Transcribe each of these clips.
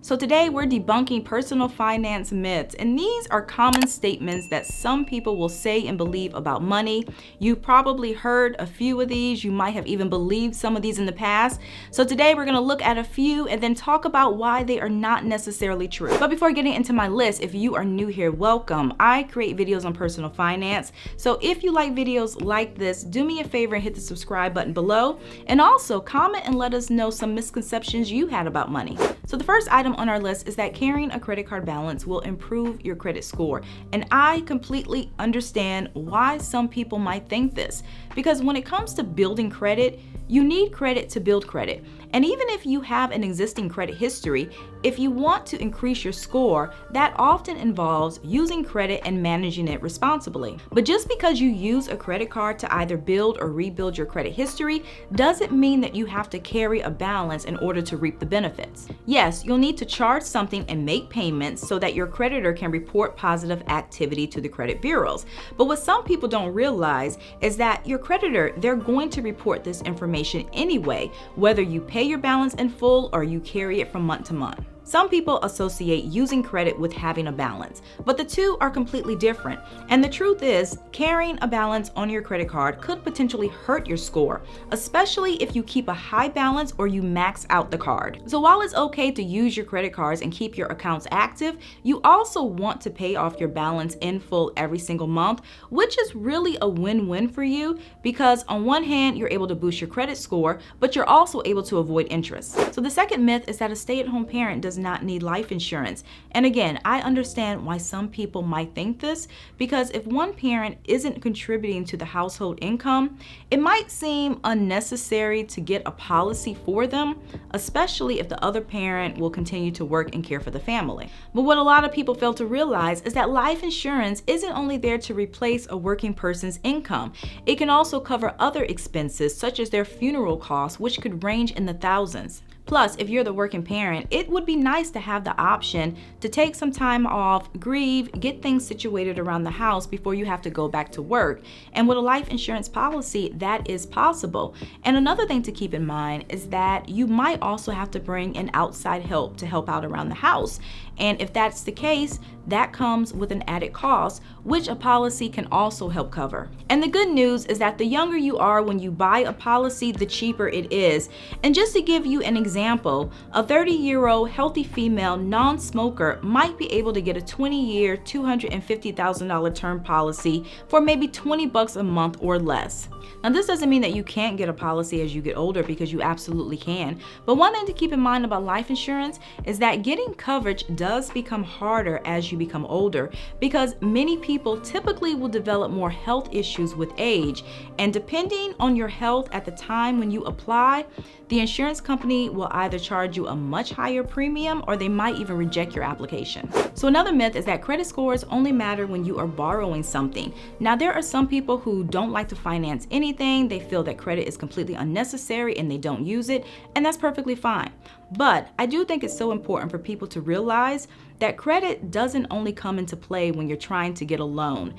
So today we're debunking personal finance myths, and these are common statements that some people will say and believe about money. You've probably heard a few of these. You might have even believed some of these in the past. So today we're going to look at a few and then talk about why they are not necessarily true. But before getting into my list, if you are new here, welcome. I create videos on personal finance. So if you like videos like this, do me a favor and hit the subscribe button below. And also comment and let us know some misconceptions you had about money. So the first item on our list is that carrying a credit card balance will improve your credit score. And I completely understand why some people might think this, because when it comes to building credit, you need credit to build credit. And even if you have an existing credit history, if you want to increase your score, that often involves using credit and managing it responsibly. But just because you use a credit card to either build or rebuild your credit history doesn't mean that you have to carry a balance in order to reap the benefits. Yes, you'll need to charge something and make payments so that your creditor can report positive activity to the credit bureaus. But what some people don't realize is that your creditor, they're going to report this information anyway, whether you pay your balance in full or you carry it from month to month. Some people associate using credit with having a balance, but the two are completely different. And the truth is, carrying a balance on your credit card could potentially hurt your score, especially if you keep a high balance or you max out the card. So while it's okay to use your credit cards and keep your accounts active, you also want to pay off your balance in full every single month, which is really a win-win for you because on one hand, you're able to boost your credit score, but you're also able to avoid interest. So the second myth is that a stay-at-home parent does not need life insurance. And again, I understand why some people might think this, because if one parent isn't contributing to the household income, it might seem unnecessary to get a policy for them, especially if the other parent will continue to work and care for the family. But what a lot of people fail to realize is that life insurance isn't only there to replace a working person's income. It can also cover other expenses such as their funeral costs, which could range in the thousands. Plus, if you're the working parent, it would be nice to have the option to take some time off, grieve, get things situated around the house before you have to go back to work. And with a life insurance policy, that is possible. And another thing to keep in mind is that you might also have to bring in outside help to help out around the house. And if that's the case, that comes with an added cost, which a policy can also help cover. And the good news is that the younger you are when you buy a policy, the cheaper it is. And just to give you an example, a 30-year-old healthy female non-smoker might be able to get a 20-year, $250,000 term policy for maybe $20 a month or less. Now, this doesn't mean that you can't get a policy as you get older, because you absolutely can. But one thing to keep in mind about life insurance is that getting coverage does become harder as you become older, because many people typically will develop more health issues with age. And depending on your health at the time when you apply, the insurance company will either charge you a much higher premium or they might even reject your application. So another myth is that credit scores only matter when you are borrowing something. Now, there are some people who don't like to finance anything. They feel that credit is completely unnecessary and they don't use it, and that's perfectly fine. But I do think it's so important for people to realize that credit doesn't only come into play when you're trying to get a loan.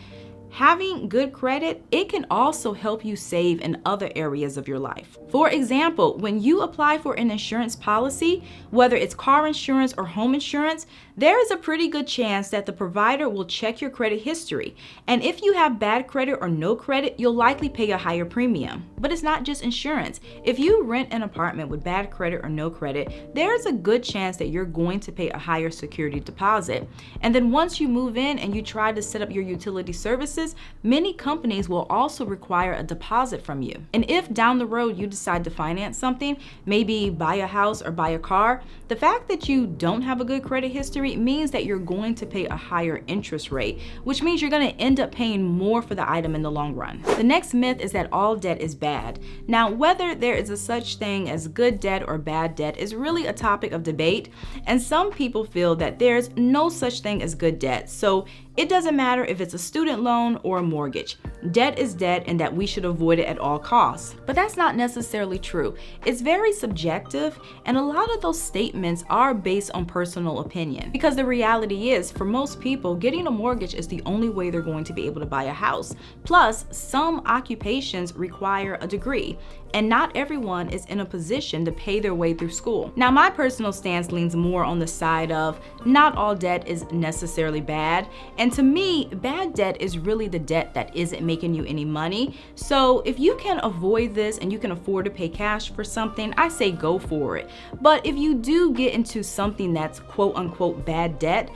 Having good credit, it can also help you save in other areas of your life. For example, when you apply for an insurance policy, whether it's car insurance or home insurance, there is a pretty good chance that the provider will check your credit history. And if you have bad credit or no credit, you'll likely pay a higher premium. But it's not just insurance. If you rent an apartment with bad credit or no credit, there's a good chance that you're going to pay a higher security deposit. And then once you move in and you try to set up your utility services, many companies will also require a deposit from you. And if down the road you decide to finance something, maybe buy a house or buy a car, the fact that you don't have a good credit history means that you're going to pay a higher interest rate, which means you're going to end up paying more for the item in the long run. The next myth is that all debt is bad. Now, whether there is a such thing as good debt or bad debt is really a topic of debate, and some people feel that there's no such thing as good debt. So it doesn't matter if it's a student loan or a mortgage. Debt is debt, and that we should avoid it at all costs. But that's not necessarily true. It's very subjective, and a lot of those statements are based on personal opinion. Because the reality is, for most people, getting a mortgage is the only way they're going to be able to buy a house. Plus, some occupations require a degree. and not everyone is in a position to pay their way through school. Now, my personal stance leans more on the side of not all debt is necessarily bad, and to me, bad debt is really the debt that isn't making you any money. So if you can avoid this and you can afford to pay cash for something, I say go for it. But if you do get into something that's quote unquote bad debt,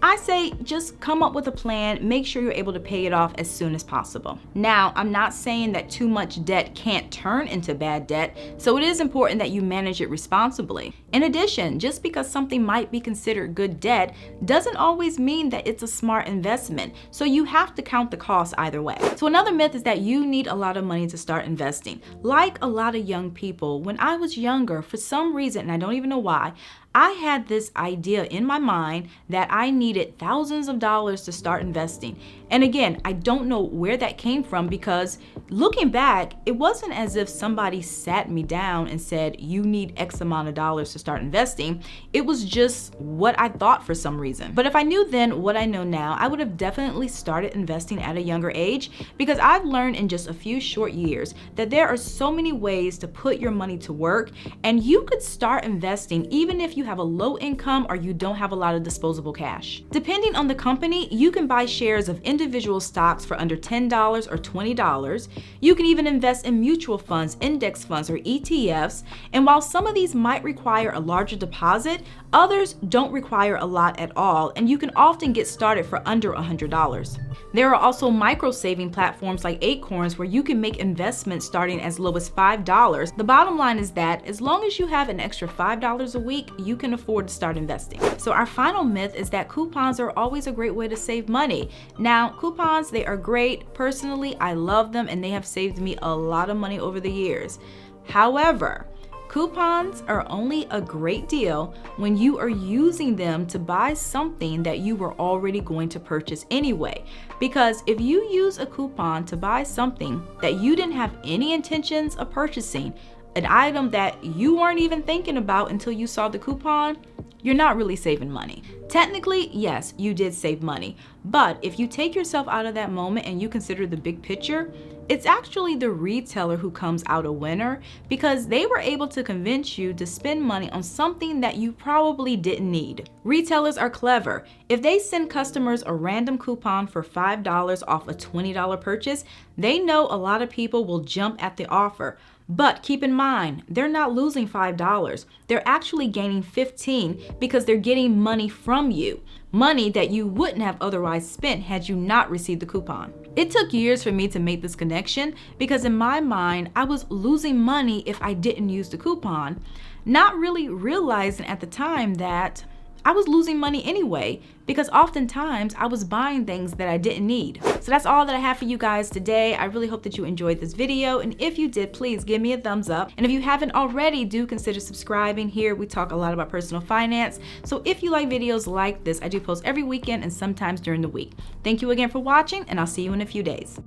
I say just come up with a plan, make sure you're able to pay it off as soon as possible. Now, I'm not saying that too much debt can't turn into bad debt, so it is important that you manage it responsibly. In addition, just because something might be considered good debt doesn't always mean that it's a smart investment, so you have to count the cost either way. So another myth is that you need a lot of money to start investing. Like a lot of young people, when I was younger, for some reason, and I don't even know why, I had this idea in my mind that I needed thousands of dollars to start investing. And again, I don't know where that came from, because looking back, it wasn't as if somebody sat me down and said, you need X amount of dollars to start investing. It was just what I thought for some reason. But if I knew then what I know now, I would have definitely started investing at a younger age, because I've learned in just a few short years that there are so many ways to put your money to work, and you could start investing even if you have a low income or you don't have a lot of disposable cash. Depending on the company, you can buy shares of individual stocks for under $10 or $20. You can even invest in mutual funds, index funds, or ETFs. And while some of these might require a larger deposit, others don't require a lot at all, and you can often get started for under $100. There are also micro-saving platforms like Acorns where you can make investments starting as low as $5. The bottom line is that as long as you have an extra $5 a week, you can afford to start investing. So our final myth is that coupons are always a great way to save money. Now, coupons, they are great. Personally, I love them and they have saved me a lot of money over the years. However, coupons are only a great deal when you are using them to buy something that you were already going to purchase anyway. Because if you use a coupon to buy something that you didn't have any intentions of purchasing, an item that you weren't even thinking about until you saw the coupon, you're not really saving money. Technically, yes, you did save money, but if you take yourself out of that moment and you consider the big picture, it's actually the retailer who comes out a winner, because they were able to convince you to spend money on something that you probably didn't need. Retailers are clever. If they send customers a random coupon for $5 off a $20 purchase, they know a lot of people will jump at the offer. But keep in mind, they're not losing $5. They're actually gaining $15 because they're getting money from you. Money that you wouldn't have otherwise spent had you not received the coupon. It took years for me to make this connection, because in my mind, I was losing money if I didn't use the coupon, not really realizing at the time that I was losing money anyway, because oftentimes I was buying things that I didn't need. So that's all that I have for you guys today. I really hope that you enjoyed this video, and if you did, please give me a thumbs up. And if you haven't already, do consider subscribing. Here we talk a lot about personal finance. So if you like videos like this, I do post every weekend and sometimes during the week. Thank you again for watching, and I'll see you in a few days.